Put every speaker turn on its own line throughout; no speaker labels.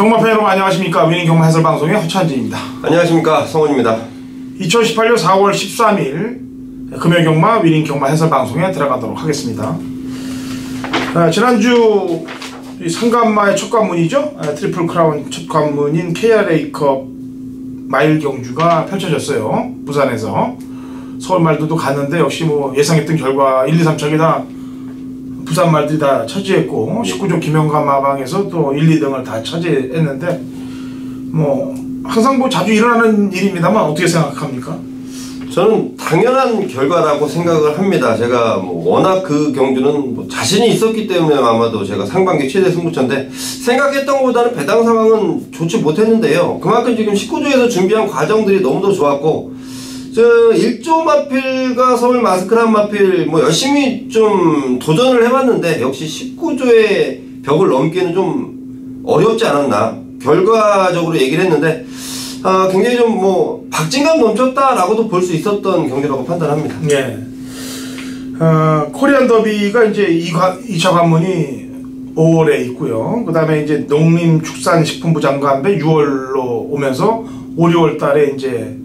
경마팬 여러분 안녕하십니까. 위닝 경마 해설 방송의 허찬진입니다.
안녕하십니까. 성훈입니다.
2018년 4월 13일 금요 경마 위닝 경마 해설 방송에 들어가도록 하겠습니다. 지난주 상간마의 첫 관문이죠. 트리플 크라운 첫 관문인 KRA컵 마일 경주가 펼쳐졌어요. 부산에서. 서울 말들도 갔는데 역시 뭐 예상했던 결과 1, 2, 3척이 다 부산 말들이 다 차지했고 19조 김영감 마방에서 또 1, 2등을 다 차지했는데 뭐 항상 뭐 자주 일어나는 일입니다만 어떻게 생각합니까?
저는 당연한 결과라고 생각을 합니다. 제가 뭐 워낙 그 경주는 뭐 자신이 있었기 때문에 아마도 제가 상반기 최대 승부처인데 생각했던 것보다는 배당 상황은 좋지 못했는데요. 그만큼 지금 19조에서 준비한 과정들이 너무도 좋았고 1조 마필과 서울 마스크란 마필 뭐 열심히 좀 도전을 해봤는데 역시 19조의 벽을 넘기는 좀 어렵지 않았나 결과적으로 얘기를 했는데 굉장히 좀 뭐 박진감 넘쳤다라고도 볼 수 있었던 경기라고 판단합니다.
네. 코리안 더비가 이제 2차 관문이 5월에 있고요. 그 다음에 이제 농림축산식품부 장관배 6월로 오면서 5, 6월 달에 이제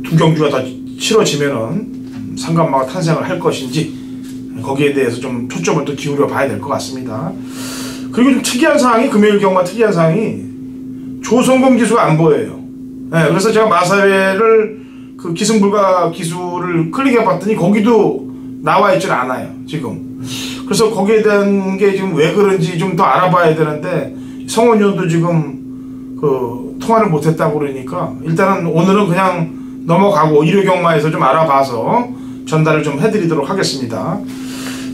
두 경주가 더 치러지면은 상간마가 탄생을 할 것인지 거기에 대해서 좀 초점을 또 기울여 봐야 될 것 같습니다. 그리고 좀 특이한 사항이 금요일 경마 특이한 사항이 조성금 기수가 안 보여요. 네, 그래서 제가 마사회를 그 기승불가 기수를 클릭해 봤더니 거기도 나와 있질 않아요 지금. 그래서 거기에 대한 게 지금 왜 그런지 좀 더 알아봐야 되는데 성원 의원도 지금 그 통화를 못했다고 그러니까 일단은 오늘은 그냥 넘어가고 일요경마에서 좀 알아봐서 전달을 좀 해드리도록 하겠습니다.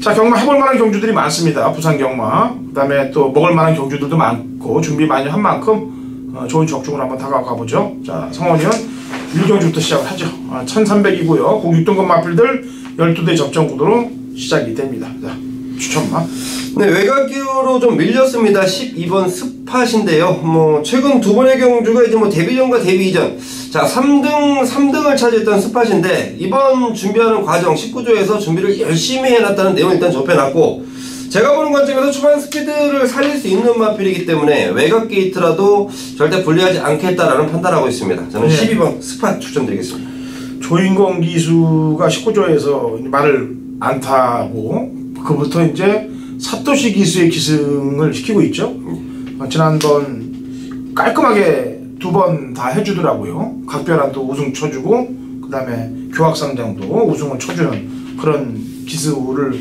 자, 경마 해볼 만한 경주들이 많습니다. 부산 경마. 그 다음에 또 먹을 만한 경주들도 많고 준비 많이 한 만큼 좋은 적중을 한번 다가가 보죠. 자, 성원이는 1경주부터 시작을 하죠. 1300이고요. 공 6등급 마필들 12대 접전 구도로 시작이 됩니다. 자, 추천마.
네, 외곽으로 좀 밀렸습니다. 12번 스팟인데요. 뭐 최근 두 번의 경주가 이제 뭐 데뷔 전과 데뷔 이전. 자, 3등을 차지했던 스팟인데 이번 준비하는 과정 19조에서 준비를 열심히 해놨다는 내용 일단 접해놨고 제가 보는 관점에서 초반 스피드를 살릴 수 있는 마필이기 때문에 외곽 게이트라도 절대 불리하지 않겠다라는 판단하고 있습니다. 저는
네.
12번 스팟 추천드리겠습니다.
조인공 기수가 19조에서 말을 안 타고 그부터 이제 사토시 기수의 기승을 시키고 있죠. 지난번 깔끔하게 2번 다 해주더라고요. 각별한도 우승 쳐주고 그 다음에 교학상장도 우승을 쳐주는 그런 기수를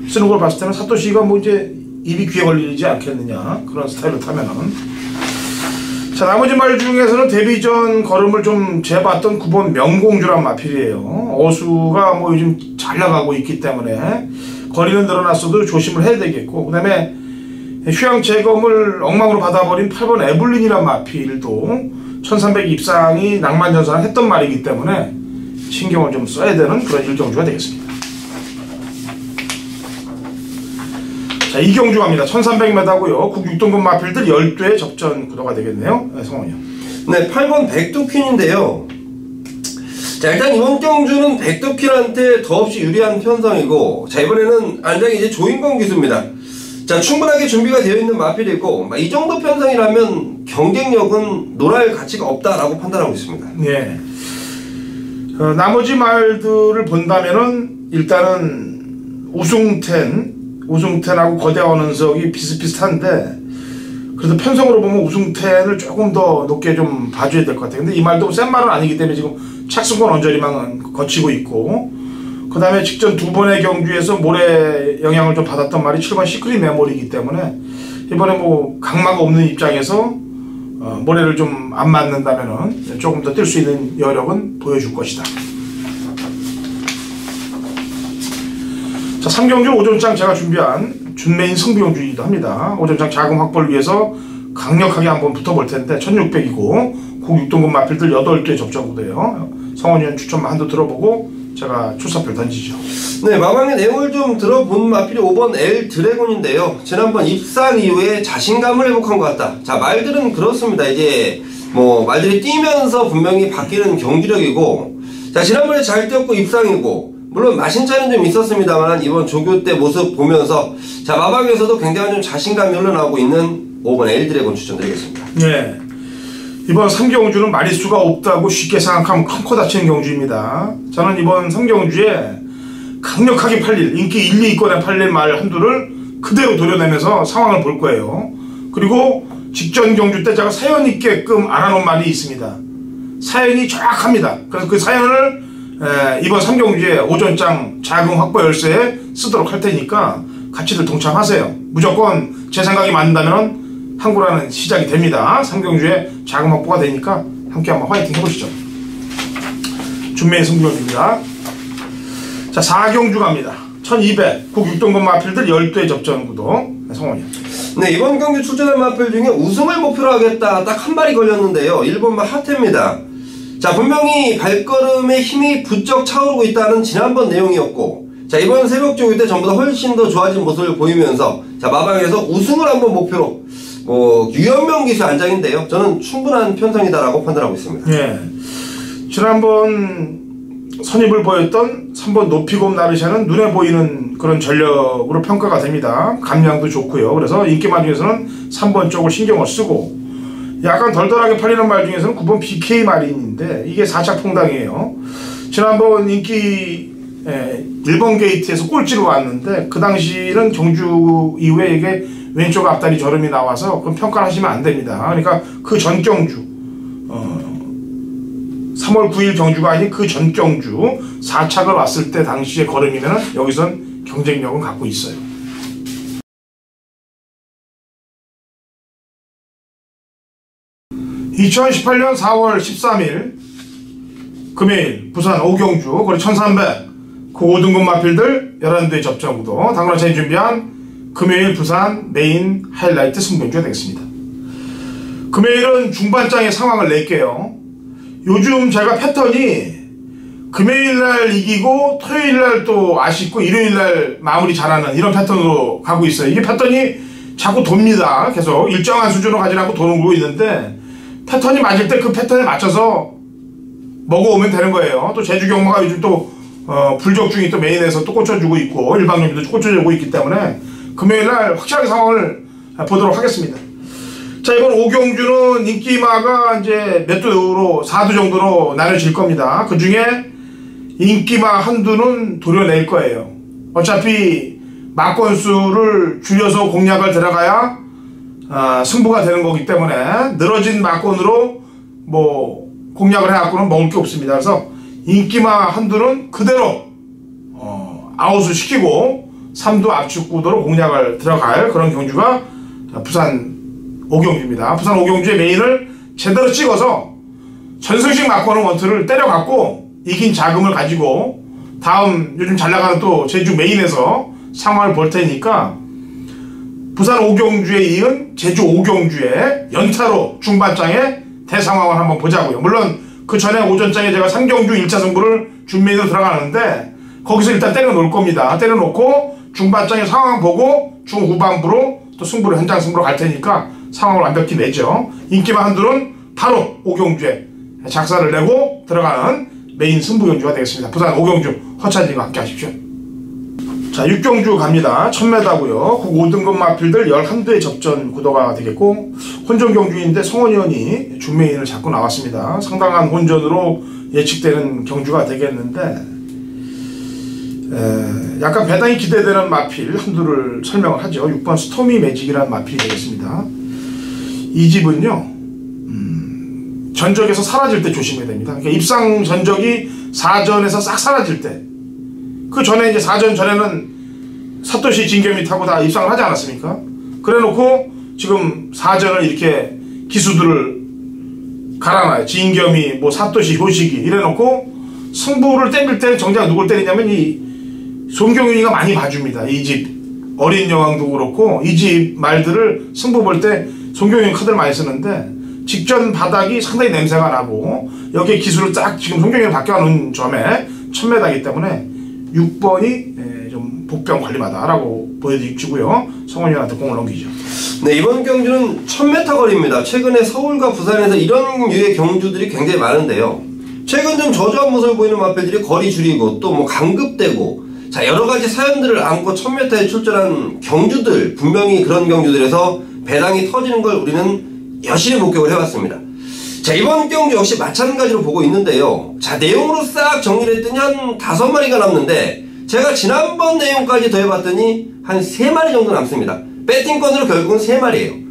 쓰는 걸 봤을 때는 사토시가 뭐 이제 입이 귀에 걸리지 않겠느냐 그런 스타일로 타면은. 자, 나머지 말 중에서는 데뷔 전 걸음을 좀 재봤던 9번 명공주란 마필이에요. 어수가 뭐 요즘 잘 나가고 있기 때문에 거리는 늘어났어도 조심을 해야 되겠고, 그 다음에 휴양 재검을 엉망으로 받아버린 8번 에블린이란 마필도 1300 입상이 낭만전선을 했던 말이기 때문에 신경을 좀 써야 되는 그런 일경주가 되겠습니다. 자, 이 경주 갑니다. 1300m고요. 국 6등급 마필들 12의 접전 구도가 되겠네요. 네, 성원이요.
네, 8번 백두퀸인데요. 자, 일단 이번 경주는 백두퀸한테 더없이 유리한 편성이고, 자, 이번에는 안장이 이제 조인공 기수입니다. 자, 충분하게 준비가 되어 있는 마필이고, 이 정도 편성이라면 경쟁력은 놀아야 가치가 없다라고 판단하고 있습니다.
네. 나머지 말들을 본다면은 일단은 우승텐하고 거대한 은석이 비슷비슷한데 그래도 편성으로 보면 우승텐을 조금 더 높게 좀 봐줘야 될 것 같아요. 근데 이 말도 센 말은 아니기 때문에 지금 착승권 언저리만 거치고 있고, 그 다음에 직전 2번의 경주에서 모래 영향을 좀 받았던 말이 7번 시크릿 메모리이기 때문에 이번에 뭐 강마가 없는 입장에서 모래를 좀 안 맞는다면은 조금 더 뛸 수 있는 여력은 보여줄 것이다. 자, 3경주 오전장 제가 준비한 준메인 승부경주이기도 합니다. 오전장 자금 확보를 위해서 강력하게 한번 붙어볼 텐데 1600이고 국 6등급 마필들 8개 접전구도예요. 성원위원 추천만 한도 들어보고 제가 출사표를 던지죠.
네, 마방의 내용을 좀 들어본 마필이 5번 엘 드래곤인데요. 지난번 입상 이후에 자신감을 회복한 것 같다. 자, 말들은 그렇습니다. 이제 뭐 말들이 뛰면서 분명히 바뀌는 경기력이고, 자, 지난번에 잘 뛰었고 입상이고, 물론 마신 차는 좀 있었습니다만 이번 조교 때 모습 보면서 자, 마방에서도 굉장히 좀 자신감이 흘러나오고 있는 5번 L드래곤 추천드리겠습니다.
네. 이번 3경주는 마리수가 없다고 쉽게 생각하면 큰 코 다치는 경주입니다. 저는 이번 3경주에 강력하게 팔릴, 인기 1, 2위권에 팔릴 말 한두를 그대로 도려내면서 상황을 볼 거예요. 그리고 직전 경주 때 제가 사연 있게끔 알아놓은 말이 있습니다. 사연이 정확합니다. 그래서 그 사연을 이번 3경주에 오전장 자금 확보 열쇠에 쓰도록 할 테니까 같이들 동참하세요. 무조건 제 생각이 맞는다면 항구라는 시작이 됩니다. 3경주에 자금 확보가 되니까 함께 한번 화이팅 해보시죠. 준매의 승부경주입니다. 자, 4경주 갑니다. 1200 국육동급 마필들 12회 접전 구도 성원이요.
네, 이번 경주 출전한 마필 중에 우승을 목표로 하겠다 딱 한 발이 걸렸는데요. 1번마 하태입니다. 자, 분명히 발걸음에 힘이 부쩍 차오르고 있다는 지난번 내용이었고, 자, 이번 새벽 조교 때 전보다 훨씬 더 좋아진 모습을 보이면서, 자, 마방에서 우승을 한번 목표로, 유연명 기수 안장인데요. 저는 충분한 편성이다라고 판단하고 있습니다.
예. 지난번 선입을 보였던 3번 높이곰 나르샤는 눈에 보이는 그런 전력으로 평가가 됩니다. 감량도 좋고요. 그래서 인기말 중에서는 3번 쪽을 신경을 쓰고, 약간 덜덜하게 팔리는 말 중에서는 9번 BK 마린인데 이게 4차 퐁당이에요. 지난번 인기 1번 게이트에서 꼴찌로 왔는데 그 당시는 경주 이후에 이게 왼쪽 앞다리 저름이 나와서 그럼 평가를 하시면 안 됩니다. 그러니까 그 전 경주 3월 9일 경주가 아닌 그 전 경주 4착을 왔을 때 당시의 걸음이면 여기선 경쟁력은 갖고 있어요. 2018년 4월 13일 금요일 부산 오경주 거리 1300 그 5등급 마필들 11대 접전구도 당구라차이 준비한 금요일 부산 메인 하이라이트 승부경주가 되겠습니다. 금요일은 중반장의 상황을 낼게요. 요즘 제가 패턴이 금요일날 이기고 토요일날 또 아쉽고 일요일날 마무리 잘하는 이런 패턴으로 가고 있어요. 이게 패턴이 자꾸 돕니다. 계속 일정한 수준으로 가지 않고 도는 있는데 패턴이 맞을 때 그 패턴에 맞춰서 먹어오면 되는 거예요. 또 제주 경마가 요즘 또 불적중이 또 메인에서 또 꽂혀주고 있고 일방경기도 꽂혀주고 있기 때문에 금요일날 확실하게 상황을 보도록 하겠습니다. 자, 이번 오경주는 인기마가 이제 몇 두로 4두 정도로 나눠질 겁니다. 그 중에 인기마 한두는 도려낼 거예요. 어차피 막건수를 줄여서 공략을 들어가야 승부가 되는 거기 때문에 늘어진 막건으로 뭐 공략을 해갖고는 먹을 게 없습니다. 그래서 인기마 한두는 그대로 아웃을 시키고 3두 압축 구도로 공략을 들어갈 그런 경주가 부산 오경주입니다. 부산 오경주의 메인을 제대로 찍어서 전승식 막고는 원투를 때려갖고 이긴 자금을 가지고 다음 요즘 잘나가는 또 제주 메인에서 상황을 볼 테니까 부산 오경주에 이은 제주 오경주의 연타로 중반장의 대상황을 한번 보자고요. 물론 그 전에 오전장에 제가 상경주 1차 승부를 준메인으로 들어가는데 거기서 일단 때려놓을 겁니다. 때려놓고 중반장의 상황 보고 중후반부로 또 승부를 현장 승부로 갈 테니까 상황을 완벽히 내죠. 인기만 한둘은 바로 오경주에 작사를 내고 들어가는 메인 승부경주가 되겠습니다. 부산 오경주 허찬이와 함께 하십시오. 자, 6경주 갑니다. 1000m고요. 그 5등급 마필들 11대의 접전 구도가 되겠고 혼전 경주인데 성원 의원이 준메인을 잡고 나왔습니다. 상당한 혼전으로 예측되는 경주가 되겠는데 약간 배당이 기대되는 마필 한두를 설명을 하죠. 6번 스토미 매직이라는 마필이 되겠습니다. 이 집은요 전적에서 사라질 때 조심해야 됩니다. 그러니까 입상 전적이 사전에서 싹 사라질 때, 그 전에 이제 사전 전에는 사토시 진겸이 타고 다 입상을 하지 않았습니까? 그래 놓고 지금 사전을 이렇게 기수들을 갈아놔요. 진겸이 뭐 사토시 효식이 이래 놓고 승부를 때릴 때는 정작 누굴 때리냐면 이 손경윤이가 많이 봐줍니다. 이 집 어린 여왕도 그렇고 이 집 말들을 승부 볼 때 손경윤 카드를 많이 쓰는데 직전 바닥이 상당히 냄새가 나고 여기에 기술을 딱 지금 손경윤이 바뀌어놓은 점에 1000m이기 때문에 6번이 좀 복병 관리마다라고 보여주고요. 성원이한테 공을 넘기죠.
네, 이번 경주는 1000m 거리입니다. 최근에 서울과 부산에서 이런 유의 경주들이 굉장히 많은데요. 최근 좀 저조한 모습을 보이는 마필들이 거리 줄이고 또 뭐 강급되고 자 여러가지 사연들을 안고 1000m에 출전한 경주들 분명히 그런 경주들에서 배당이 터지는 걸 우리는 여실히 목격을 해왔습니다. 자, 이번 경주 역시 마찬가지로 보고 있는데요. 자, 내용으로 싹 정리를 했더니 한 5마리가 남는데 제가 지난번 내용까지 더해봤더니 한 3마리 정도 남습니다. 배팅권으로 결국은 3마리예요.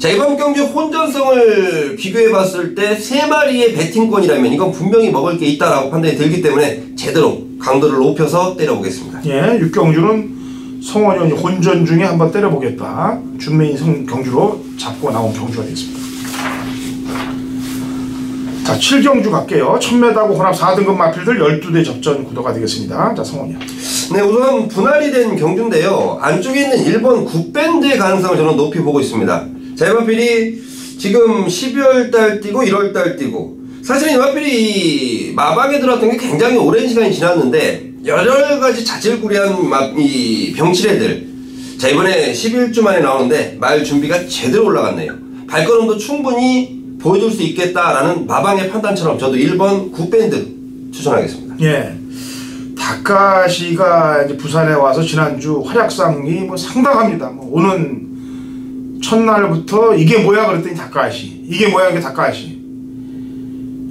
자, 이번 경주 혼전성을 비교해봤을 때 3마리의 배팅권이라면 이건 분명히 먹을 게 있다라고 판단이 들기 때문에 제대로 강도를 높여서 때려보겠습니다.
예, 6경주는 성원이 혼전 중에 한번 때려보겠다. 준메인 경주로 잡고 나온 경주가 되겠습니다. 자, 7경주 갈게요. 1000m하고 혼합 4등급 마필들 12대 접전 구도가 되겠습니다. 자, 성원이요.
네, 우선 분할이 된 경주인데요. 안쪽에 있는 1번 굿밴드의 가능성을 저는 높이 보고 있습니다. 자, 이 마필이 지금 12월달 뛰고 1월달 뛰고 사실은 이 마필이 마방에 들어왔던 게 굉장히 오랜 시간이 지났는데 여러가지 자질구레한 이 병치레들, 자, 이번에 11주 만에 나오는데 말 준비가 제대로 올라갔네요. 발걸음도 충분히 보여줄 수 있겠다라는 마방의 판단처럼 저도 1번 굿밴드 추천하겠습니다.
예, 다카시가 이제 부산에 와서 지난주 활약상이 뭐 상당합니다. 뭐 오는 첫날부터 이게 뭐야 그랬더니 다카시, 이게 뭐야 이게 다카시.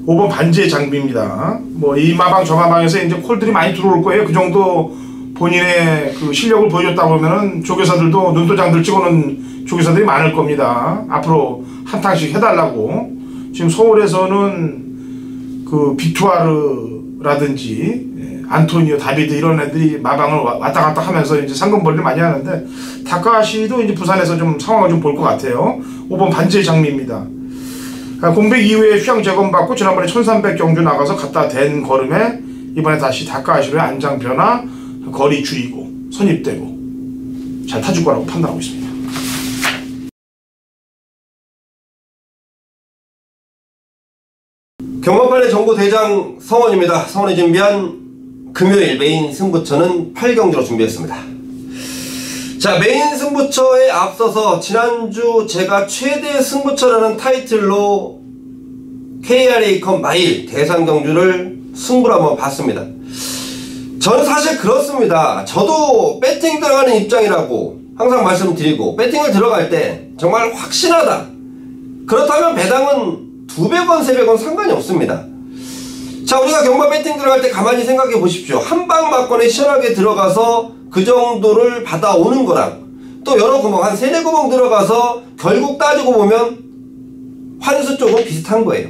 5번 반지의 장비입니다. 뭐 이 마방 저 마방에서 이제 콜들이 많이 들어올 거예요. 그 정도 본인의 그 실력을 보여줬다 보면은 조교사들도 눈도장들 찍어놓은 조교사들이 많을 겁니다. 앞으로 한탕씩 해달라고. 지금 서울에서는 그 비투아르라든지 안토니오, 다비드 이런 애들이 마방을 왔다 갔다 하면서 이제 상금벌이를 많이 하는데 다카시도 이제 부산에서 좀 상황을 좀 볼 것 같아요. 5번 반지의 장미입니다. 공백 이후에 휴양 재검받고 지난번에 1300 경주 나가서 갖다 댄 걸음에 이번에 다시 다카시로의 안장 변화, 거리 줄이고 선입되고 잘 타줄 거라고 판단하고 있습니다.
경마판의 정보대장 성원입니다. 성원이 준비한 금요일 메인 승부처는 8경주로 준비했습니다. 자, 메인 승부처에 앞서서 지난주 제가 최대 승부처라는 타이틀로 KRA컵 마일 대상경주를 승부를 한번 봤습니다. 저는 사실 그렇습니다. 저도 배팅 들어가는 입장이라고 항상 말씀드리고, 배팅을 들어갈 때 정말 확신하다, 그렇다면 배당은 200원, 300원 상관이 없습니다. 자, 우리가 경마 배팅 들어갈 때 가만히 생각해 보십시오. 한방 막건에 시원하게 들어가서 그 정도를 받아오는 거랑 또 여러 구멍, 한 3-4구멍 들어가서 결국 따지고 보면 환수 쪽은 비슷한 거예요.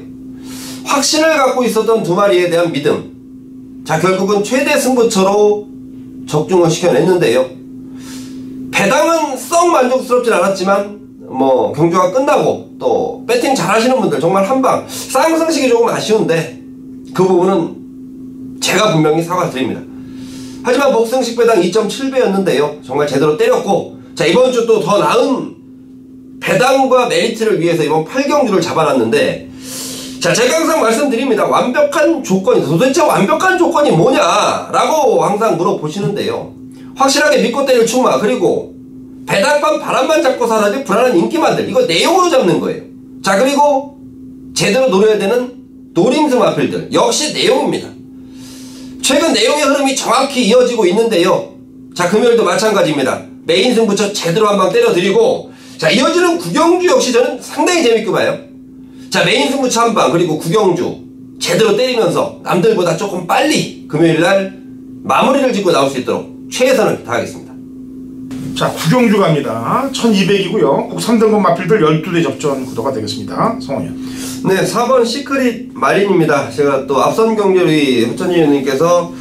확신을 갖고 있었던 2마리에 대한 믿음, 자, 결국은 최대 승부처로 적중을 시켜냈는데요. 배당은 썩 만족스럽진 않았지만 뭐 경주가 끝나고 또 배팅 잘 하시는 분들 정말 한방 쌍승식이 조금 아쉬운데 그 부분은 제가 분명히 사과드립니다. 하지만 복승식 배당 2.7배였는데요 정말 제대로 때렸고, 자, 이번 주 또 더 나은 배당과 메리트를 위해서 이번 8경주를 잡아놨는데, 자, 제가 항상 말씀드립니다. 완벽한 조건이, 도대체 완벽한 조건이 뭐냐라고 항상 물어보시는데요, 확실하게 믿고 때릴 충마, 그리고 배당판 바람만 잡고 사라질 불안한 인기만들, 이거 내용으로 잡는 거예요. 자, 그리고 제대로 노려야 되는 노림수 마필들, 역시 내용입니다. 최근 내용의 흐름이 정확히 이어지고 있는데요. 자, 금요일도 마찬가지입니다. 메인 승부처 제대로 한방 때려드리고, 자, 이어지는 구경주 역시 저는 상당히 재밌게 봐요. 자, 메인 승부처 한방, 그리고 구경주 제대로 때리면서 남들보다 조금 빨리 금요일날 마무리를 짓고 나올 수 있도록 최선을 다하겠습니다.
자, 구경주 갑니다. 1200이고요. 꼭 3등급 마필들 12대 접전 구도가 되겠습니다. 성원이요.
네, 4번 시크릿 마린입니다. 제가 또 앞선 경주 우리 흑천위원님께서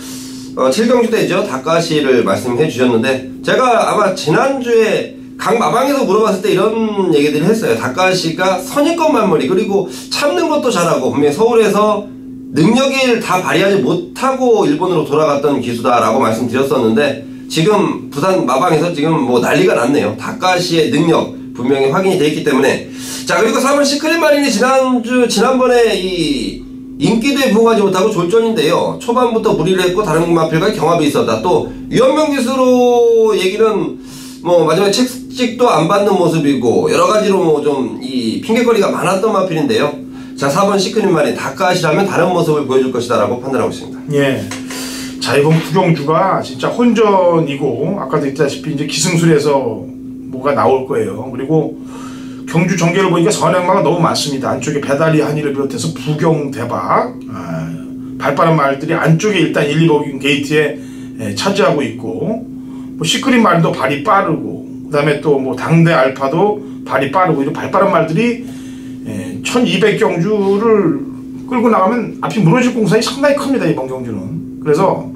7경주 때죠, 다카시를 말씀해 주셨는데, 제가 아마 지난주에 각 마방에서 물어봤을 때 이런 얘기들을 했어요. 다카시가 선입견 만머리, 그리고 참는 것도 잘하고 분명히 서울에서 능력을 다 발휘하지 못하고 일본으로 돌아갔던 기수다라고 말씀드렸었는데, 지금 부산 마방에서 지금 뭐 난리가 났네요. 다카시의 능력 분명히 확인이 되어 있기 때문에. 자, 그리고 3번 시크릿 마린이 지난번에 이 인기도에 부응하지 못하고 졸전인데요. 초반부터 무리를 했고 다른 마필과 경합이 있었다. 또 유현명 기수로 얘기는 뭐 마지막에 책찍도 안 받는 모습이고 여러가지로 뭐 좀 이 핑계거리가 많았던 마필인데요. 자, 4번 시크릿 마린 다카시라면 다른 모습을 보여줄 것이다 라고 판단하고 있습니다.
예. 자, 이번 구경주가 진짜 혼전이고 아까도 얘기했다시피 이제 기승술에서 뭐가 나올 거예요. 그리고 경주 전개를 보니까 선행마가 너무 많습니다. 안쪽에 배다리 한이를 비롯해서 부경 대박, 발빠른 말들이 안쪽에 일단 1, 2번 게이트에 차지하고 있고, 뭐 시크릿 말도 발이 빠르고, 그 다음에 또 뭐 당대 알파도 발이 빠르고, 이런 발빠른 말들이 1200경주를 끌고 나가면 앞이 무너질 공산이 상당히 큽니다, 이번 경주는. 그래서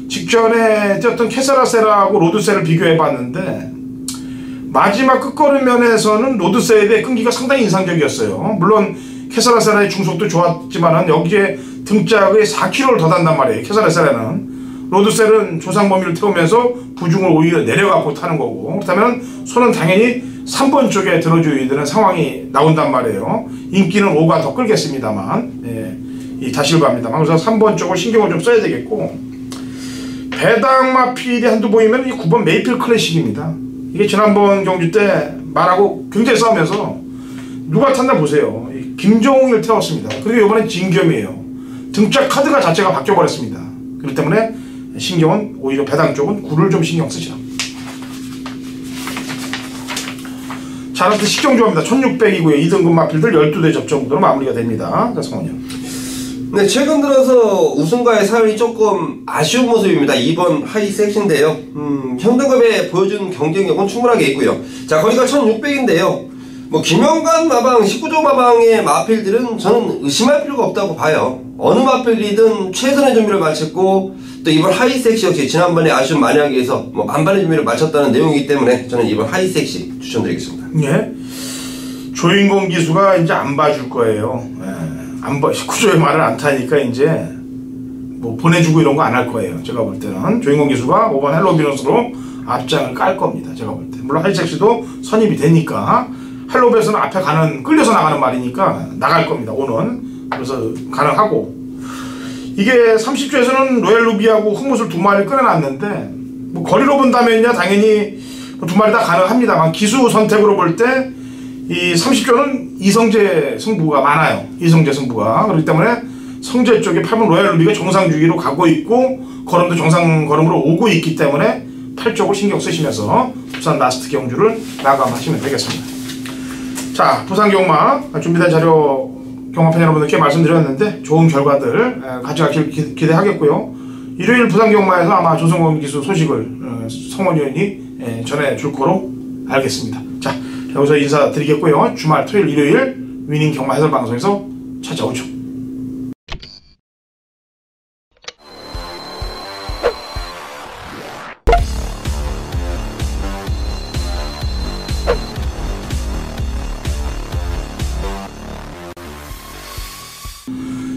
직전에 뛰었던 캐사라세라하고 로드세를 비교해 봤는데, 마지막 끝걸음면에서는 로드세에 대해 끈기가 상당히 인상적이었어요. 물론 캐사라세라의 중속도 좋았지만 여기에 등짝에 4kg를 더 단단 말이에요. 캐사라세라는. 로드셀은 조상범위를 태우면서 부중을 오히려 내려갖고 타는 거고, 그렇다면 손은 당연히 3번 쪽에 들어줘야 되는 상황이 나온단 말이에요. 인기는 5가 더 끌겠습니다만, 이 다실바입니다만. 그래서 3번 쪽을 신경을 좀 써야 되겠고, 배당마 필이 한두 보이면 이 9번 메이필 클래식입니다. 이게 지난번 경주 때 말하고 굉장히 싸우면서 누가 탔나 보세요. 김종웅을 태웠습니다. 그리고 이번엔 진겸이에요. 등짝 카드가 자체가 바뀌어버렸습니다. 그렇기 때문에 신경은 오히려 배당 쪽은 9를 좀 신경 쓰시라. 자, 아무튼 식경주합니다. 1600이고요. 2등급 마필들 12대 접종으로 마무리가 됩니다. 자, 성원이요.
네, 최근 들어서 우승과의 사연이 조금 아쉬운 모습입니다. 2번 하이 섹시인데요. 현등급에 보여준 경쟁력은 충분하게 있고요. 자, 거리가 1600인데요. 뭐 김영관 마방, 19조 마방의 마필들은 저는 의심할 필요가 없다고 봐요. 어느 마필이든 최선의 준비를 마쳤고, 또 이번 하이 섹시 역시 지난번에 아쉬운 만약에서 뭐 만반의 준비를 마쳤다는 내용이기 때문에 저는 이번 하이 섹시 추천드리겠습니다.
예. 조인공 기수가 이제 안 봐줄 거예요. 안 봐, 19조의 말을 안 타니까 이제 뭐 보내주고 이런 거 안 할 거예요. 제가 볼 때는 조인공 기수가 5번 헬로비너스로 앞장을 깔 겁니다. 제가 볼 때. 물론 하이섹시도 선입이 되니까 헬로비너스는 앞에 가는, 끌려서 나가는 말이니까 나갈 겁니다. 오는. 그래서 가능하고, 이게 30조에서는 로얄 루비하고 흑무술 2마리를 끌어놨는데, 뭐 거리로 본다면요 당연히 2마리 다 가능합니다만, 기수 선택으로 볼 때 이 30조는 이성재 승부가 많아요. 이성재 승부가. 그렇기 때문에 성재 쪽에 8번 로얄 루비가 정상 주기로 가고 있고, 걸음도 정상 걸음으로 오고 있기 때문에 8쪽을 신경 쓰시면서 부산 라스트 경주를 마감하시면 되겠습니다. 자, 부산 경마 준비된 자료 경마팬 여러분들께 말씀드렸는데 좋은 결과들 가져가길 기대하겠고요. 일요일 부산 경마에서 아마 조성범 기수 소식을 성원 의원이 전해줄 거로 알겠습니다. 자, 여기서 인사드리겠고요. 주말, 토요일, 일요일 위닝 경마 해설 방송에서 찾아오죠.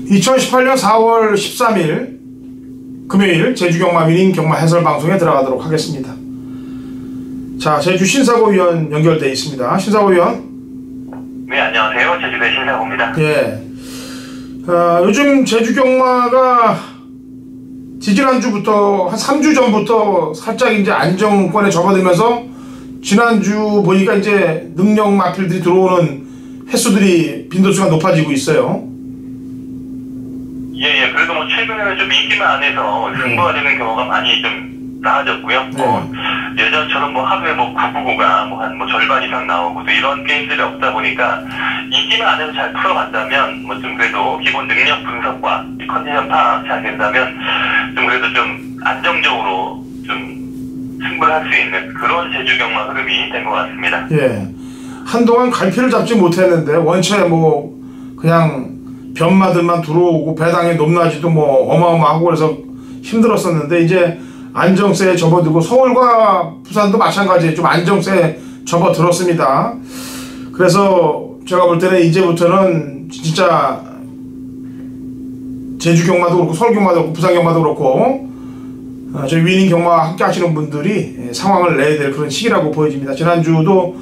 (2018년 4월 13일) 금요일 제주경마 위닝 경마 해설 방송에 들어가도록 하겠습니다. 자, 제주 신사고 위원 연결되어 있습니다. 신사고 위원.
네, 안녕하세요. 제주대 신사고입니다.
예. 요즘 제주경마가 지지난주부터 한 3주 전부터 살짝 이제 안정권에 접어들면서 지난주 보니까 이제 능력 마필들이 들어오는 횟수들이 빈도수가 높아지고 있어요.
예, 그래도 뭐 최근에는 좀 인기만 안 해서 승부가 되는 경우가 많이 좀 나아졌고요. 예전처럼 뭐 하루에 뭐 999가 한 절반 이상 나오고 또 이런 게임들이 없다 보니까 인기만 안 해서 잘 풀어간다면 뭐 좀 그래도 기본 능력 분석과 컨디션 파악 잘 된다면 좀 그래도 좀 안정적으로 좀 승부를 할 수 있는 그런 제주경마 흐름이 된 것 같습니다.
예. 한동안 갈피를 잡지 못했는데 원체 뭐 그냥 변마들만 들어오고 배당의 높낮이도 뭐 어마어마하고 그래서 힘들었었는데 이제 안정세에 접어들고 서울과 부산도 마찬가지에 좀 안정세에 접어들었습니다. 그래서 제가 볼 때는 이제부터는 진짜 제주경마도 그렇고 서울경마도 그렇고 부산경마도 그렇고 저희 위닝 경마 함께 하시는 분들이 상황을 내야 될 그런 시기라고 보여집니다. 지난주도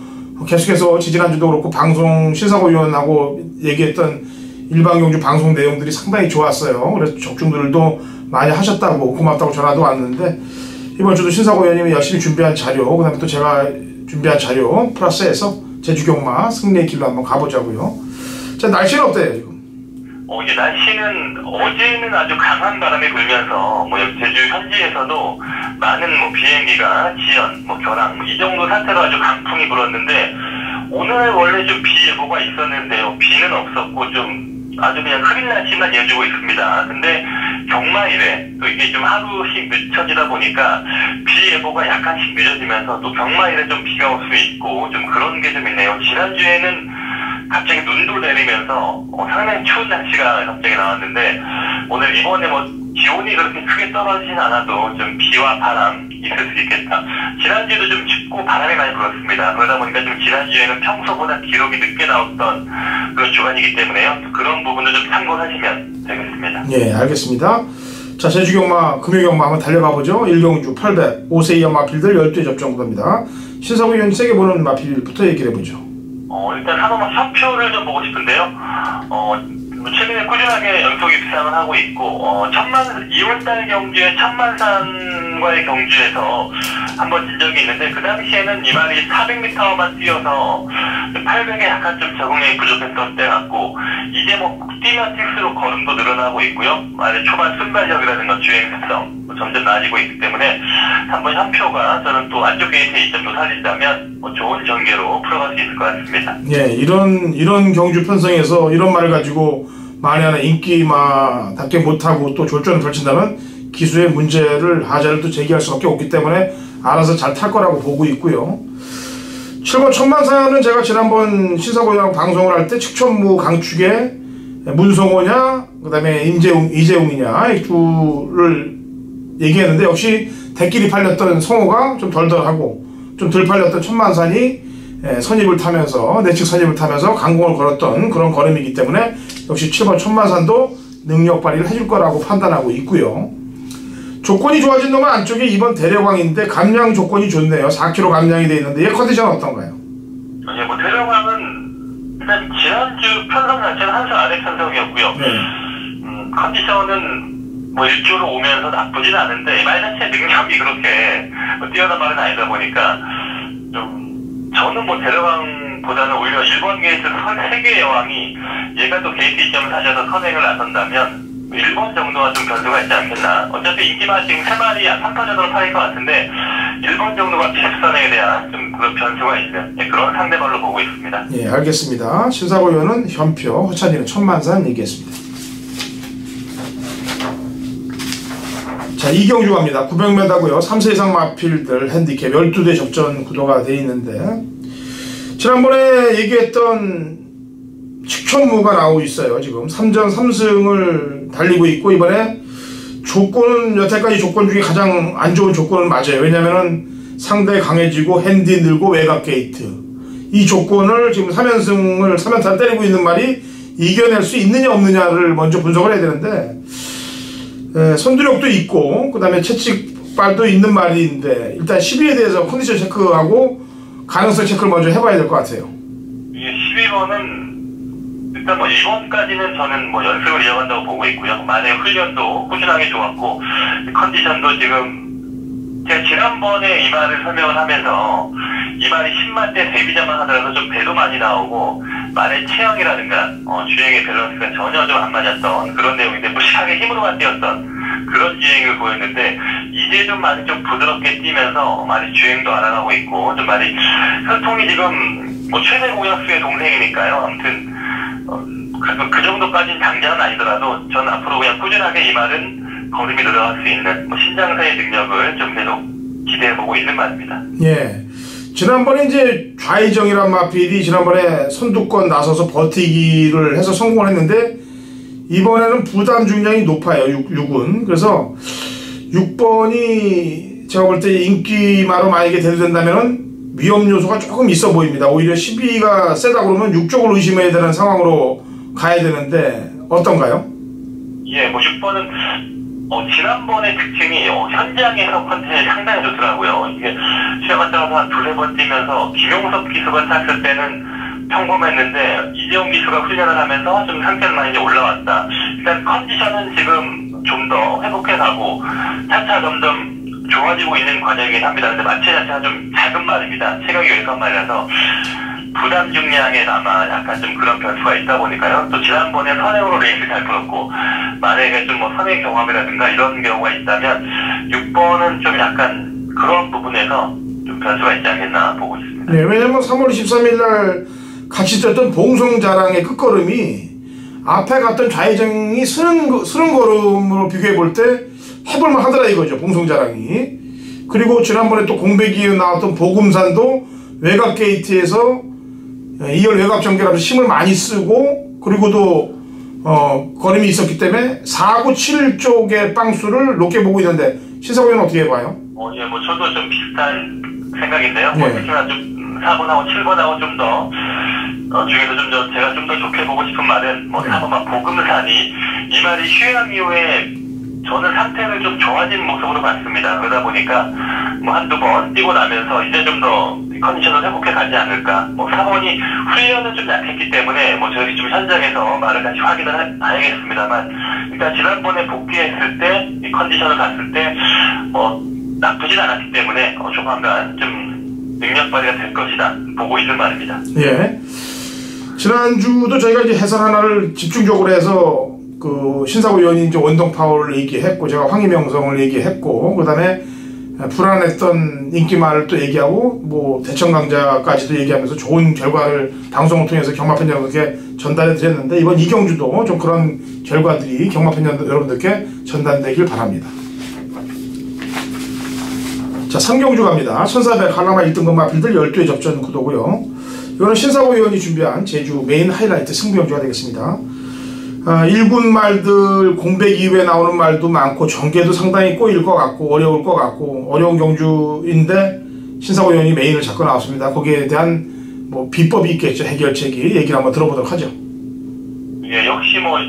계속해서 지난주도 그렇고 방송 신사고 위원하고 얘기했던 일반경주 방송 내용들이 상당히 좋았어요. 그래서 적중들도 많이 하셨다고 고맙다고 전화도 왔는데, 이번 주도 신사고 의원님이 열심히 준비한 자료, 그 다음에 또 제가 준비한 자료 플러스해서 제주경마 승리의 길로 한번 가보자고요. 자, 날씨는 어때요 지금?
이제 날씨는 어제는 아주 강한 바람이 불면서 뭐 여기 제주 현지에서도 많은 뭐 비행기가 지연, 뭐 결항 이 정도 상태로 아주 강풍이 불었는데, 오늘 원래 좀 비 예보가 있었는데요. 비는 없었고 좀 아주 그냥 흐린 날씨만 이어지고 있습니다. 근데 경마일에 또 이게 좀 하루씩 늦춰지다 보니까 비 예보가 약간씩 늦어지면서 또 경마일에 좀 비가 올 수 있고 좀 그런 게 좀 있네요. 지난주에는 갑자기 눈도 내리면서 상당히 추운 날씨가 갑자기 나왔는데 오늘 이번에 뭐 기온이 그렇게 크게 떨어지진 않아도 좀 비와 바람 있을 수 있겠다. 지난주에도 좀 춥고 바람이 많이 불었습니다. 그러다 보니까 좀 지난주에는 평소보다 기록이 늦게 나왔던 그런 주간이기 때문에요. 그런 부분도 좀 참고하시면 되겠습니다.
예, 알겠습니다. 자, 제주경마, 금요경마 한번 달려가 보죠. 1경주 800, 5세 이하 마필들 12회 접종부입니다. 신사구 위원이 세게 보는 마필부터 얘기를 해보죠.
일단 한번만 현표를 좀 보고 싶은데요. 최근에 꾸준하게 연속 입상을 하고 있고, 2월달 경주에 천만산과의 경주에서 한번 진 적이 있는데, 그 당시에는 이 말이 400m만 뛰어서 800에 약간 좀 적응력이 부족했던 때 같고, 이제 뭐 뛰면 뛸수록 걸음도 늘어나고 있고요. 말의 초반 순발력이라든가 주행성 점점 나아지고 있기 때문에 한번 현표가 저는 또 안쪽 게이트의 이점도 살린다면 좋은 전개로 풀어갈 수 있을 것 같습니다.
예, 이런 경주 편성에서 이런 말을 가지고 만에 하나 인기마답게 못하고 또 졸전을 펼친다면 기수의 문제를 하자를 또 제기할 수밖에 없기 때문에 알아서 잘 탈 거라고 보고 있고요. 7번 천만사는 제가 지난번 신사고양 방송을 할 때 측천무 강축에 문성호냐 그 다음에 이재웅이냐 이 둘을 얘기했는데 역시 대끼리 팔렸던 성호가 좀 덜덜하고 좀 덜 팔렸던 천만산이 선입을 타면서 내측 선입을 타면서 강공을 걸었던 그런 걸음이기 때문에 역시 7번 천만산도 능력 발휘를 해줄 거라고 판단하고 있고요. 조건이 좋아진 놈은 안쪽에 2번 대려광인데 감량 조건이 좋네요. 4kg 감량이 돼 있는데 얘 컨디션 어떤가요?
네, 뭐 대려광은 일단 지난주 편성 자체는 한수 아래 편성이었고요. 컨디션은 뭐 1조로 오면서 나쁘진 않은데 말 자체 능력이 그렇게 뛰어난 말은 아니다 보니까 좀 저는 뭐 대려광보다는 오히려 1번 게이트 세계의 여왕이 얘가 또 게이트 이점을 다져서 선행을 나선다면 1번 정도가 좀 변수가 있지 않겠나. 어차피 인기만 지금 3마리 3타 정도로 팔릴 것 같은데 1번 정도가 비슷선행에 대한 좀 그런 변수가 있는 그런 상대발로 보고 있습니다.
예, 알겠습니다. 신사고 의원은 현표, 허찬이는 천만산 얘기했습니다. 자, 이경주 갑니다. 900m고요. 3세 이상 마필들 핸디캡 12대 접전 구도가 되어 있는데 지난번에 얘기했던 측천무가 나오고 있어요. 지금 3전 3승을 달리고 있고 이번에 조건은 여태까지 조건 중에 가장 안 좋은 조건은 맞아요. 왜냐면은 상대 강해지고 핸디 늘고 외곽 게이트 이 조건을 지금 3연승을 3연타를 때리고 있는 말이 이겨낼 수 있느냐 없느냐를 먼저 분석을 해야 되는데 선두력도 있고 그 다음에 채찍발도 있는 말인데 일단 12에 대해서 컨디션 체크하고 가능성 체크를 먼저 해봐야 될 것 같아요.
이게 12번은 일단 뭐 1번까지는 저는 뭐 연습을 이어간다고 보고 있고요. 만에 훈련도 꾸준하게 좋았고 컨디션도 지금 제가 지난번에 이 말을 설명을 하면서 이 말이 10만 대 데뷔자만 하더라도 좀 배도 많이 나오고 말의 체형이라든가 주행의 밸런스가 전혀 좀 안 맞았던 그런 내용인데 무식하게 힘으로만 뛰었던 그런 주행을 보였는데 이제 좀 많이 좀 부드럽게 뛰면서 많이 주행도 알아가고 있고 좀 많이 혈통이 지금 뭐 최대 공약수의 동생이니까요. 아무튼 그 정도까지는 당장은 아니더라도 전 앞으로 그냥 꾸준하게 이 말은 걸음이 늘어갈 수 있는 뭐 신장사의 능력을 좀 계속 기대해보고 있는 말입니다.
예. 지난번에 이제 좌이정이란 마필이 지난번에 선두권 나서서 버티기를 해서 성공을 했는데 이번에는 부담 중량이 높아요. 6은. 그래서 6번이 제가 볼 때 인기마로 만약에 대두된다면은 위험 요소가 조금 있어 보입니다. 오히려 12가 세다 그러면 6쪽을 의심해야 되는 상황으로 가야 되는데 어떤가요?
예, 뭐 6번은 지난번의 특징이 현장에서 컨디션이 상당히 좋더라고요. 이게 시합 갔다 와서 한 두세 번 뛰면서 김용섭 기수가 탔을 때는 평범했는데 이재용 기수가 훈련을 하면서 좀 상태는 많이 올라왔다. 일단 컨디션은 지금 좀 더 회복해가고 차차 점점 좋아지고 있는 과정이긴 합니다. 근데 마체 자체가 좀 작은 말입니다. 체격이 열악한 말이라서 부담 중량에 남아 약간 좀 그런 변수가 있다 보니까요. 또 지난번에 선행으로 레이스 잘 풀었고 만약에 좀 뭐 선행 경험이라든가 이런 경우가 있다면 6번은 좀 약간 그런 부분에서 좀 변수가 있지 않겠나 보고 있습니다. 있습니다.
네, 왜냐면 3월 23일 날 같이 뛰었던 봉송자랑의 끝걸음이 앞에 갔던 좌회전이 쓰는 걸음으로 비교해 볼 때 해볼만 하더라 이거죠, 봉송자랑이. 그리고 지난번에 또 공백이에 나왔던 보금산도 외곽 게이트에서 2열 외곽 전개라면서 힘을 많이 쓰고, 그리고 또 걸음이 있었기 때문에 4구 7 쪽의 빵수를 높게 보고 있는데 신사고 의원은 어떻게 봐요?
예, 뭐 저도 좀 비슷한 생각인데요.
네.
특히나 좀 4번하고 7번하고 좀 더 중에서 좀 더 제가 좀 더 좋게 보고 싶은 말은 뭐 4번만 보금산이 이 말이 휴양 이후에 저는 상태를 좀 좋아진 모습으로 봤습니다. 그러다 보니까 뭐 한두 번 뛰고 나면서 이제 좀 더 컨디션을 회복해 가지 않을까. 뭐 4번이 훈련은 좀 약했기 때문에 뭐 저희 좀 현장에서 말을 다시 확인을 해야겠습니다만, 일단 지난번에 복귀했을 때 이 컨디션을 봤을 때 나쁘진 않았기 때문에 조만간 좀 능력 발휘가 될 것이다 보고 있는 말입니다.
예. 지난주도 저희가 이제 해설 하나를 집중적으로 해서 그 신사고 의원이 이제 원동 파워를 얘기했고, 제가 황희명성을 얘기했고, 그 다음에 불안했던 인기말을 또 얘기하고, 뭐 대청 강자까지도 얘기하면서 좋은 결과를 방송을 통해서 경마팬 여러분께 전달해 드렸는데, 이번 이경주도 좀 그런 결과들이 경마팬 여러분들께 전달되길 바랍니다. 자, 3경주 갑니다. 1400 한라마 1등급 마필들 12회 접전 구도고요. 이거는 신사고 의원이 준비한 제주 메인 하이라이트 승부경주가 되겠습니다. 1군 말들 공백 이후에 나오는 말도 많고 전개도 상당히 꼬일 것 같고 어려울 것 같고 어려운 경주인데 신사고 의원이 메인을 잡고 나왔습니다. 거기에 대한 뭐 비법이 있겠죠. 해결책이. 얘기를 한번 들어보도록 하죠.
예, 역시 뭐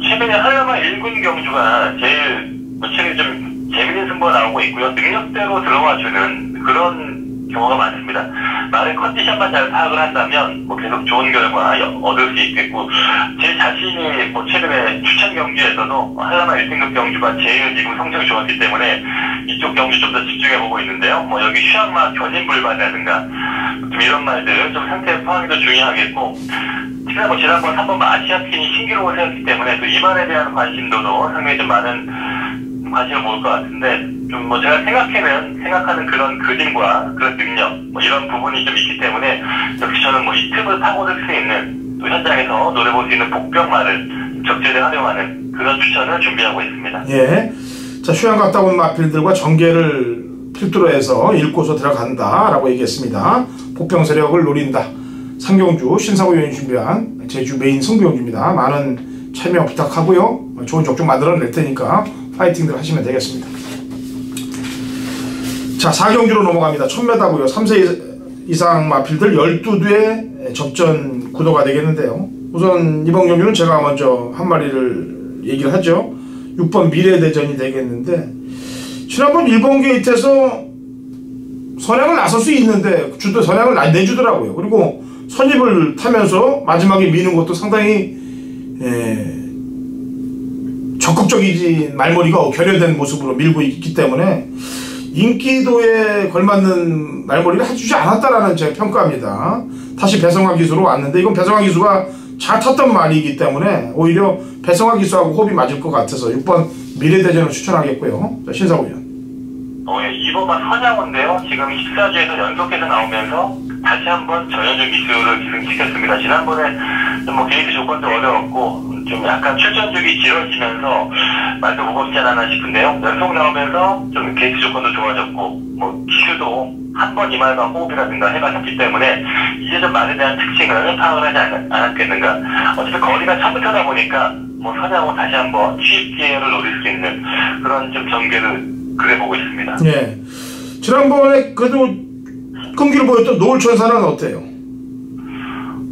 최근에 한라마 1군 경주가 제일 최근에 좀 재밌는 승부가 나오고 있고요. 능력대로 들어와주는 그런 경우가 많습니다. 말의 컨디션만 잘 파악을 한다면 뭐 계속 좋은 결과 얻을 수 있겠고, 제 자신이 뭐 최근에 추천 경주에서도 한라마 1등급 경주가 제일 지금 성적이 좋았기 때문에 이쪽 경주 좀 더 집중해보고 있는데요. 뭐 여기 휴양마 견인불반이라든가 좀 이런 말들 좀 상태 파악이 더 중요하겠고, 특히나 뭐 지난번 3번 아시아핀이 신기록을 세웠기 때문에 또 이 말에 대한 관심도도 상당히 좀 많은 관심을 모을 것 같은데, 좀 뭐 제가 생각하는 그런 그림과 그런 능력 뭐 이런 부분이 좀 있기 때문에 역시 저는 뭐 이 틈을 파고들 수 있는, 또 현장에서 노려볼 수 있는 복병말을 적절히 활용하는 그런 추천을 준비하고 있습니다.
예. 자, 휴양 갔다 온 마필들과 전개를 필두로 해서 읽고서 들어간다라고 얘기했습니다. 복병 세력을 노린다. 3경주 신사고 의원이 준비한 제주 메인 승부경주입니다. 많은 참여 부탁하고요. 좋은 족족 만들어낼 테니까 파이팅들 하시면 되겠습니다. 자, 4경주로 넘어갑니다. 1000m고요. 3세 이상 마필들 12대 접전 구도가 되겠는데요. 우선 이번 경주는 제가 먼저 한 마리를 얘기를 하죠. 6번 미래대전이 되겠는데, 지난번 1번 게이트에서 선양을 나설 수 있는데 주도 선양을 내주더라고요. 그리고 선입을 타면서 마지막에 미는 것도 상당히 적극적이지 말머리가 결여된 모습으로 밀고 있기 때문에 인기도에 걸맞는 말머리를 해주지 않았다라는 제 평가입니다. 다시 배성화 기수로 왔는데, 이건 배성화 기수가 잘 탔던 말이기 때문에 오히려 배성화 기수하고 호흡이 맞을 것 같아서 6번 미래대전을 추천하겠고요. 자, 신사고 의원.
예, 2번만 선양호인데요. 지금 14주에서 연속해서 나오면서 다시 한번 전현준 기수를 기승시켰습니다. 지난번에 뭐 게이트 조건도 어려웠고 좀 약간 출전주기 길어지면서 말도 무겁지 않았나 싶은데요. 연속 나오면서 좀 게이트 조건도 좋아졌고 뭐 기수도 한 번 이 말과 호흡이라든가 해가셨기 때문에 이제 좀 말에 대한 특징을 파악을 하지 않았겠는가. 어차피 거리가 처음부터다 보니까 뭐 선양호 다시 한번 취입 기회를 노릴 수 있는 그런 좀 전개를 그려보고 있습니다.
예. 지난번에 그래도 끈기를 보였던 노을천사는 어때요?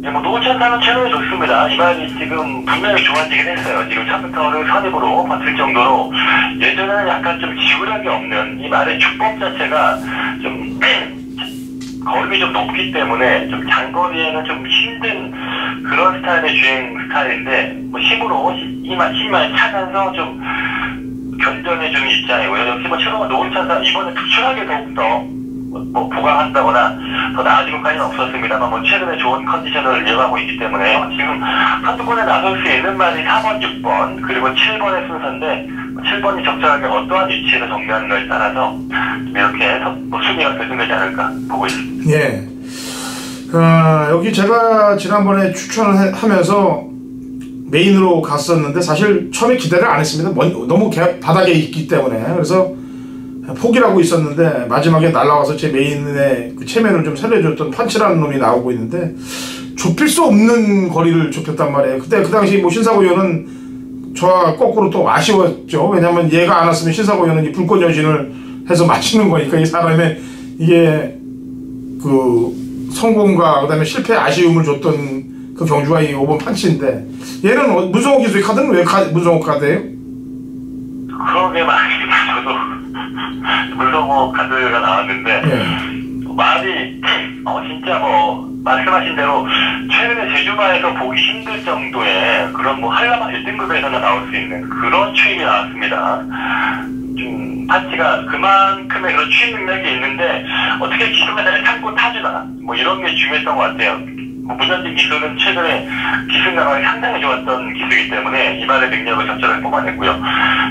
예, 뭐 노을천사는 최근에 좋습니다. 이 말이 지금 분명히 좋아지긴 했어요. 지금 처음부터를 선입으로 버틸 정도로 예전에는 약간 좀 지구력이 없는 이 말의 주법 자체가 좀 걸음이 좀 높기 때문에 좀 장거리에는 좀 힘든 그런 스타일의 주행 스타일인데, 뭐 힘으로 힘만 차면서 좀 견뎌내주는 입장이고요. 역시 뭐 최근에 노을천사 이번에 특출하게 더욱더 뭐 부강한다거나 더 나아질 것까지는 없었습니다만 뭐 최근에 좋은 컨디션을 이어가고 있기 때문에 지금 한두 번에 나설 수 있는 말이 4번, 6번 그리고 7번의 순서인데 7번이 적절하게 어떠한 위치에서 정리하는가에 따라서 이렇게 뭐 순위가 결정되지 않을까 보고 있습니다.
예. 여기 제가 지난번에 추천을 하면서 메인으로 갔었는데 사실 처음에 기대를 안 했습니다. 너무 바닥에 있기 때문에. 그래서 포기를 하고 있었는데 마지막에 날라와서 제 메인의 그 체면을 좀 살려줬던 판치라는 놈이 나오고 있는데 좁힐 수 없는 거리를 좁혔단 말이에요. 그때 그 당시 뭐 신사고 의원은 저와 거꾸로 또 아쉬웠죠. 왜냐면 얘가 안 왔으면 신사고 의원은 이 불꽃 여신을 해서 맞추는 거니까 이 사람의 이게 그 성공과 그다음에 실패 아쉬움을 줬던 그 경주가 이 5번 판치인데 얘는 문성호 기수의 카드는 왜 문성호 카드예요?
그러게 말입니다. 저도 문성호 카드가 나왔는데 말이 진짜 뭐 말씀하신 대로 최근에 제주마에서 보기 힘들 정도의 그런 뭐 한라마 1등급에서나 나올 수 있는 그런 추임이 나왔습니다. 좀 파티가 그만큼의 그런 추임 능력이 있는데 어떻게 기술에 잘 참고 타주나 뭐 이런 게 중요했던 것 같아요. 뭐 문현진 기수는 최근에 기술 감각이 상당히 좋았던 기수이기 때문에 이번의 능력을 적절하게 뽑아냈고요.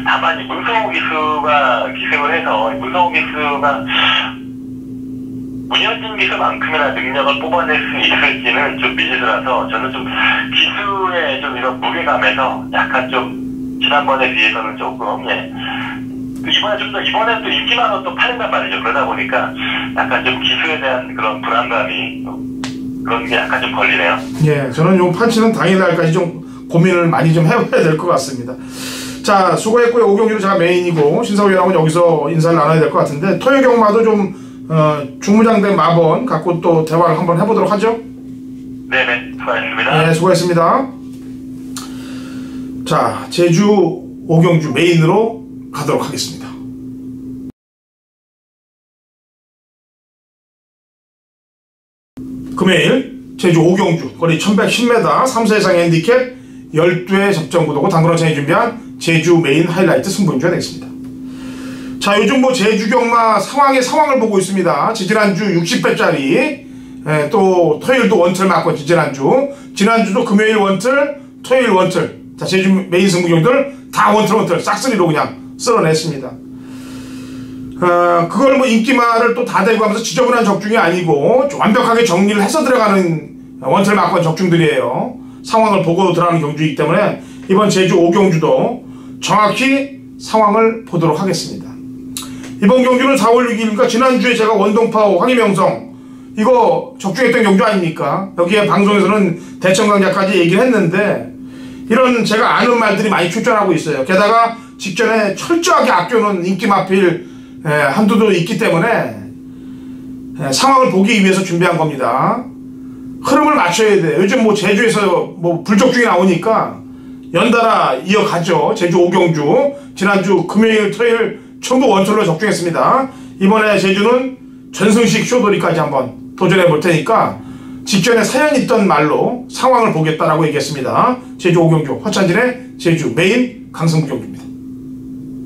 다만 이 문성호 기수가 기승을 해서 문성호 기수가 문현진 기수만큼이나 능력을 뽑아낼 수 있을지는 좀 미지수라서 저는 좀 기수의 좀 이런 무게감에서 약간 좀 지난번에 비해서는 조금 이번에 또 인기만으로 또 팔린단 말이죠. 그러다 보니까 약간 좀 기수에 대한 그런 불안감이 그런 게 약간 좀 걸리네요.
예, 저는 요 판치는 당일날까지 좀 고민을 많이 좀 해봐야 될 것 같습니다. 자, 수고했고요. 오경주는 제가 메인이고 신사위원하고는 여기서 인사를 나눠야 될 것 같은데 토요 경마도 좀 중무장된 마번 갖고 또 대화를 한번 해보도록 하죠.
네네, 수고하셨습니다.
네, 수고했습니다. 자, 제주 오경주 메인으로 가도록 하겠습니다. 금요일 제주 오경주 거리 1110m 3세 이상 핸디캡 12회 접전구도고 당구런천이 준비한 제주 메인 하이라이트 승부인주가 되겠습니다. 자, 요즘 뭐 제주 경마 상황을 보고 있습니다. 지지난주 60배짜리 또 토요일도 원틀 맞고 지난주도 금요일 원틀 토요일 원틀. 자, 제주 메인 승부경들 다 원틀 싹쓸이로 그냥 쓸어냈습니다. 그걸 뭐 인기마를 또 다 대고 하면서 지저분한 적중이 아니고 완벽하게 정리를 해서 들어가는 원틀 맞고 적중들이에요. 상황을 보고 들어가는 경주이기 때문에 이번 제주 오경주도 정확히 상황을 보도록 하겠습니다. 이번 경주는 4월 6일이니까 지난주에 제가 원동파오 황희명성 이거 적중했던 경주 아닙니까? 여기에 방송에서는 대청강자까지 얘기를 했는데 이런 제가 아는 말들이 많이 출전하고 있어요. 게다가 직전에 철저하게 아껴놓은 인기 마필 한두도 있기 때문에 상황을 보기 위해서 준비한 겁니다. 흐름을 맞춰야 돼. 요즘 뭐 제주에서 뭐 불적중이 나오니까 연달아 이어가죠. 제주 오경주 지난주 금요일 토요일 전부 원툴로 적중했습니다. 이번에 제주는 전승식 쇼돌이까지 한번 도전해 볼 테니까 직전에 사연 있던 말로 상황을 보겠다라고 얘기했습니다. 제주 오경주 허찬진의 제주 메인 강승부 경주입니다.